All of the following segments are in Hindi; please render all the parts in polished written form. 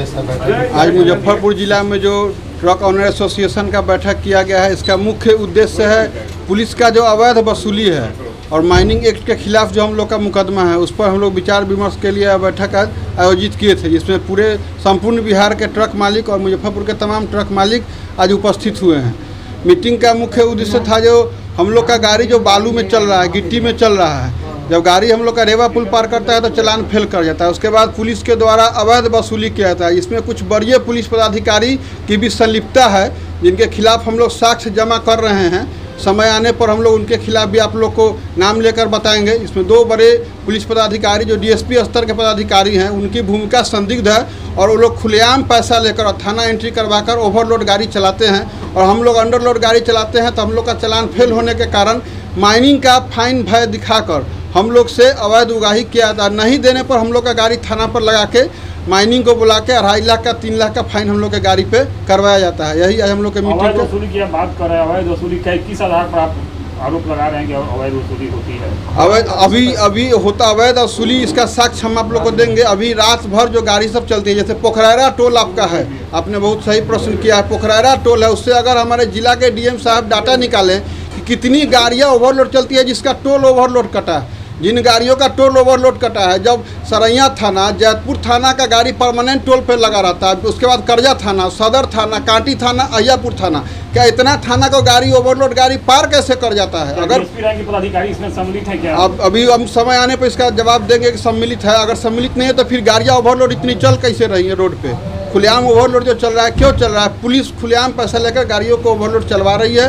उद्देश्य है? आज मुजफ्फरपुर जिला में जो ट्रक ऑनर एसोसिएशन का बैठक किया गया है, इसका मुख्य उद्देश्य है पुलिस का जो अवैध वसूली है और माइनिंग एक्ट के खिलाफ जो हम लोग का मुकदमा है, उस पर हम लोग विचार विमर्श के लिए बैठक आयोजित किए थे, जिसमें पूरे संपूर्ण बिहार के ट्रक मालिक और मुजफ्फरपुर के तमाम ट्रक मालिक आज उपस्थित हुए हैं। मीटिंग का मुख्य उद्देश्य था जो हम लोग का गाड़ी जो बालू में चल रहा है, गिट्टी में चल रहा है, जब गाड़ी हम लोग का रेवा पुल पार करता है तो चालान फेल कर जाता है। उसके बाद पुलिस के द्वारा अवैध वसूली किया जाता है। इसमें कुछ वरीय पुलिस पदाधिकारी की भी संलिप्तता है, जिनके खिलाफ हम लोग साक्ष्य जमा कर रहे हैं। समय आने पर हम लोग उनके खिलाफ भी आप लोग को नाम लेकर बताएंगे। इसमें 2 बड़े पुलिस पदाधिकारी जो डीएसपी स्तर के पदाधिकारी हैं, उनकी भूमिका संदिग्ध है और वो लोग खुलेआम पैसा लेकर और थाना एंट्री करवाकर ओवरलोड गाड़ी चलाते हैं और हम लोग अंडरलोड गाड़ी चलाते हैं। तो हम लोग का चालान फेल होने के कारण माइनिंग का फाइन भय दिखाकर हम लोग से अवैध उगाही किया जाता है। नहीं देने पर हम लोग का गाड़ी थाना पर लगा के माइनिंग को बुला के 2.5 लाख का 3 लाख का फाइन हम लोग के गाड़ी पे करवाया जाता है। यही आज हम लोग के मीटिंग अवैध वसूली की बात कर रहे हैं। अवैध वसूली का किस आधार पर आप आरोप लगा रहे हैं कि अवैध वसूली होती है? अवैध अभी होता अवैध वसूली, इसका साक्ष्य हम आप लोग को देंगे। अभी रात भर जो गाड़ी सब चलती है, जैसे पोखरारा टोल आपका है, आपने बहुत सही प्रश्न किया है। पोखरारा टोल है, उससे अगर हमारे जिला के डीएम साहब डाटा निकालें कि कितनी गाड़ियाँ ओवरलोड चलती है जिसका टोल ओवरलोड कटा है, जिन गाड़ियों का टोल ओवरलोड कटा है। जब सरैया थाना, जैतपुर थाना का गाड़ी परमानेंट टोल पर लगा रहता है, उसके बाद करजा थाना, सदर थाना, कांटी थाना, अहियापुर थाना, क्या इतना थाना को गाड़ी ओवरलोड गाड़ी पार कैसे कर जाता है? अगर पदाधिकारी इसमें सम्मिलित है क्या? अब अभी हम समय आने पर इसका जवाब देंगे कि सम्मिलित है। अगर सम्मिलित नहीं है तो फिर गाड़ियाँ ओवरलोड इतनी चल कैसे रही है रोड पे? खुलेआम ओवरलोड जो चल रहा है, क्यों चल रहा है? पुलिस खुलेआम पैसा लेकर गाड़ियों को ओवरलोड चलवा रही है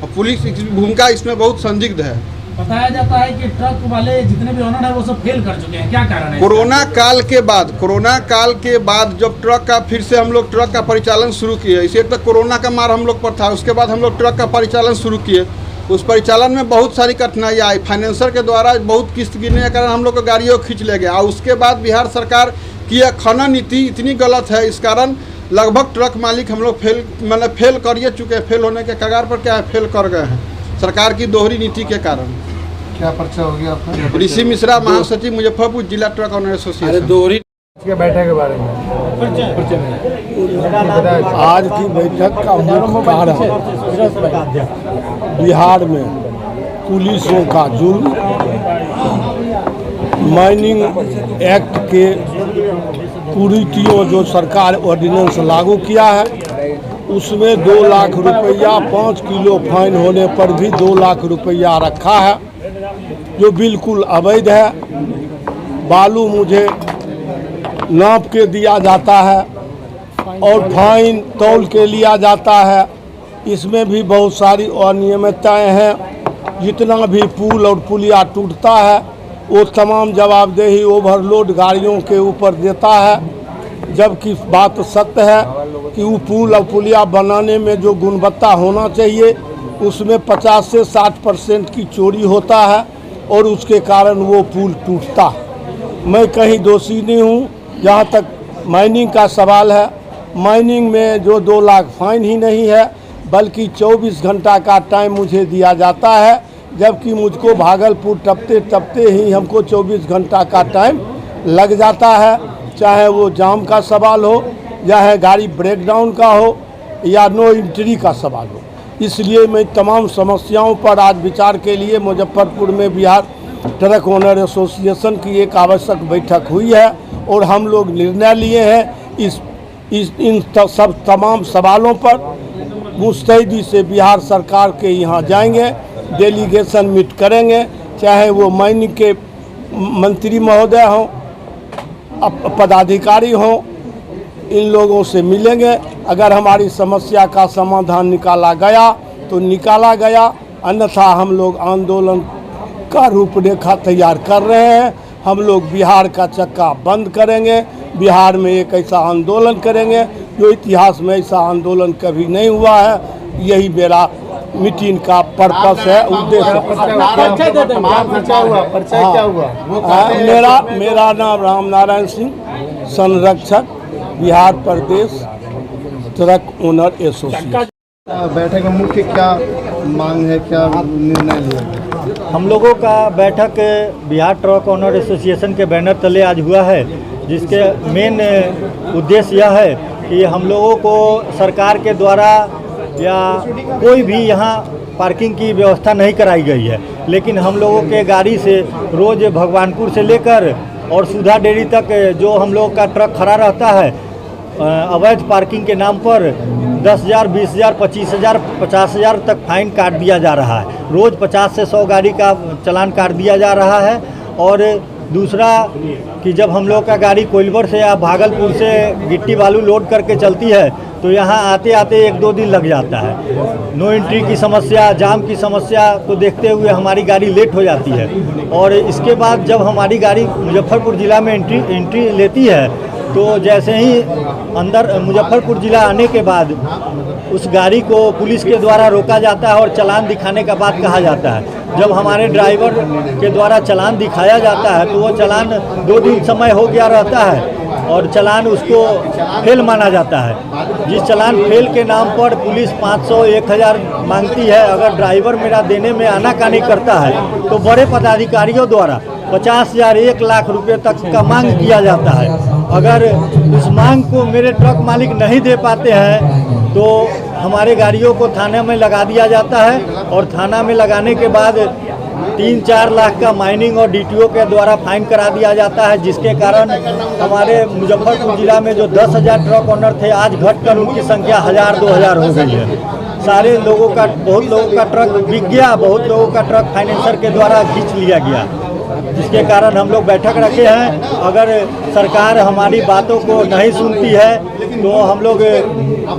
और पुलिस की भूमिका इसमें बहुत संदिग्ध है। बताया जाता है कि ट्रक वाले जितने भी ओनर है वो सब फेल कर चुके हैं, क्या कारण है? कोरोना काल के बाद जब ट्रक का फिर से हम लोग ट्रक का परिचालन शुरू किए, इसे तक कोरोना का मार हम लोग पर था, उसके बाद हम लोग ट्रक का परिचालन शुरू किए। उस परिचालन में बहुत सारी कठिनाइयाँ आई। फाइनेंसर के द्वारा बहुत किस्त गिरने के कारण हम लोग को गाड़ियों को खींच ले गया। उसके बाद बिहार सरकार की खनन नीति इतनी गलत है, इस कारण लगभग ट्रक मालिक हम लोग फेल कर चुके हैं। फेल होने के कगार पर क्या है, फेल कर गए हैं सरकार की दोहरी नीति के कारण। क्या पर्चा हो गया आपका? ऋषि मिश्रा, महासचिव मुजफ्फरपुर जिला ट्रक ऑनर एसोसिएशन। दोहरी के बैठक के बारे में आज की बैठक का मुख्य कारण बिहार में पुलिसों का जुल्म, माइनिंग एक्ट के कुरीतियों जो सरकार ऑर्डिनेंस लागू किया है, उसमें 2 लाख रुपया 5 किलो फाइन होने पर भी 2 लाख रुपया रखा है, जो बिल्कुल अवैध है। बालू मुझे नाप के दिया जाता है और फाइन तौल के लिया जाता है। इसमें भी बहुत सारी अनियमितताएं हैं। जितना भी पुल और पुलिया टूटता है वो तमाम जवाबदेही ओवरलोड गाड़ियों के ऊपर देता है, जबकि बात सत्य है कि वो पुल और पुलिया बनाने में जो गुणवत्ता होना चाहिए उसमें 50 से 60% की चोरी होता है और उसके कारण वो पुल टूटता है। मैं कहीं दोषी नहीं हूँ। जहाँ तक माइनिंग का सवाल है, माइनिंग में जो 2 लाख फाइन ही नहीं है, बल्कि 24 घंटा का टाइम मुझे दिया जाता है, जबकि मुझको भागलपुर टपते टपते ही हमको 24 घंटा का टाइम लग जाता है। चाहे वो जाम का सवाल हो, चाहे गाड़ी ब्रेकडाउन का हो या नो एंट्री का सवाल हो। इसलिए मैं तमाम समस्याओं पर आज विचार के लिए मुजफ्फरपुर में बिहार ट्रक ओनर एसोसिएशन की एक आवश्यक बैठक हुई है और हम लोग निर्णय लिए हैं इन तमाम सवालों पर मुस्तैदी से बिहार सरकार के यहाँ जाएंगे, डेलीगेशन मीट करेंगे, चाहे वो माइनिंग के मंत्री महोदय हों, पदाधिकारी हों, इन लोगों से मिलेंगे। अगर हमारी समस्या का समाधान निकाला गया तो निकाला गया, अन्यथा हम लोग आंदोलन का रूपरेखा तैयार कर रहे हैं। हम लोग बिहार का चक्का बंद करेंगे, बिहार में एक ऐसा आंदोलन करेंगे जो इतिहास में ऐसा आंदोलन कभी नहीं हुआ है। यही मेरा मीटिंग का पर्पस है, उद्देश्य। मेरा नाम राम नारायण सिंह, संरक्षक, बिहार प्रदेश ट्रक ओनर एसोसिएशन। बैठक में मुख्य क्या मांग है, क्या निर्णय लिया गया? हम लोगों का बैठक बिहार ट्रक ऑनर एसोसिएशन के बैनर तले आज हुआ है, जिसके मेन उद्देश्य यह है कि हम लोगों को सरकार के द्वारा या कोई भी यहाँ पार्किंग की व्यवस्था नहीं कराई गई है, लेकिन हम लोगों के गाड़ी से रोज़ भगवानपुर से लेकर और सुधा डेयरी तक जो हम लोगों का ट्रक खड़ा रहता है अवैध पार्किंग के नाम पर 10,000, 20,000, 25,000, 50,000 तक फाइन काट दिया जा रहा है। रोज़ 50 से 100 गाड़ी का चालान काट दिया जा रहा है। और दूसरा कि जब हम लोग का गाड़ी कोइलवर से या भागलपुर से गिट्टी बालू लोड करके चलती है तो यहाँ आते आते 1-2 दिन लग जाता है। नो एंट्री की समस्या, जाम की समस्या को देखते हुए हमारी गाड़ी लेट हो जाती है। और इसके बाद जब हमारी गाड़ी मुजफ्फरपुर ज़िला में एंट्री लेती है तो जैसे ही अंदर मुजफ्फरपुर ज़िला आने के बाद उस गाड़ी को पुलिस के द्वारा रोका जाता है और चालान दिखाने का बात कहा जाता है। जब हमारे ड्राइवर के द्वारा चालान दिखाया जाता है तो वो चालान 2 दिन समय हो गया रहता है और चालान उसको फेल माना जाता है। जिस चालान फेल के नाम पर पुलिस 500, 1,000 मांगती है, अगर ड्राइवर मेरा देने में आनाकानी करता है तो बड़े पदाधिकारियों द्वारा 50,000, 1 लाख रुपए तक का मांग किया जाता है। अगर उस मांग को मेरे ट्रक मालिक नहीं दे पाते हैं तो हमारे गाड़ियों को थाने में लगा दिया जाता है और थाना में लगाने के बाद 3-4 लाख का माइनिंग और डीटीओ के द्वारा फाइन करा दिया जाता है, जिसके कारण हमारे मुजफ्फरपुर ज़िला में जो 10,000 ट्रक ऑनर थे आज घटकर उनकी संख्या 1,000-2,000 हो गई है। सारे लोगों का, बहुत लोगों का ट्रक बिक गया, बहुत लोगों का ट्रक फाइनेंसर के द्वारा खींच लिया गया, जिसके कारण हम लोग बैठक रखे हैं। अगर सरकार हमारी बातों को नहीं सुनती है तो हम लोग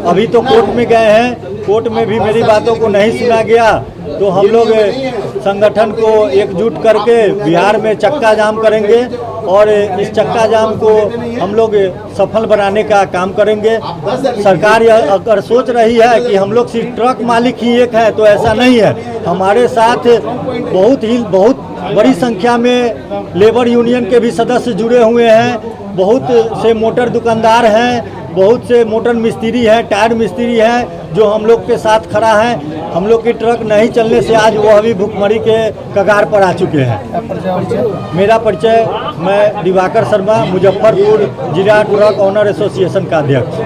अभी तो कोर्ट में गए हैं, कोर्ट में भी मेरी बातों को नहीं सुना गया तो हम लोग संगठन को एकजुट करके बिहार में चक्का जाम करेंगे और इस चक्का जाम को हम लोग सफल बनाने का काम करेंगे। सरकार यह अगर सोच रही है कि हम लोग सिर्फ ट्रक मालिक ही एक है तो ऐसा नहीं है। हमारे साथ बहुत बड़ी संख्या में लेबर यूनियन के भी सदस्य जुड़े हुए हैं, बहुत से मोटर दुकानदार हैं, बहुत से मोटर मिस्त्री हैं, टायर मिस्त्री हैं जो हम लोग के साथ खड़ा है। हम लोग की ट्रक नहीं चलने से आज वो अभी भुखमरी के कगार पर आ चुके हैं। मेरा परिचय, मैं दिवाकर शर्मा, मुजफ्फरपुर जिला ट्रक ऑनर एसोसिएशन का अध्यक्ष।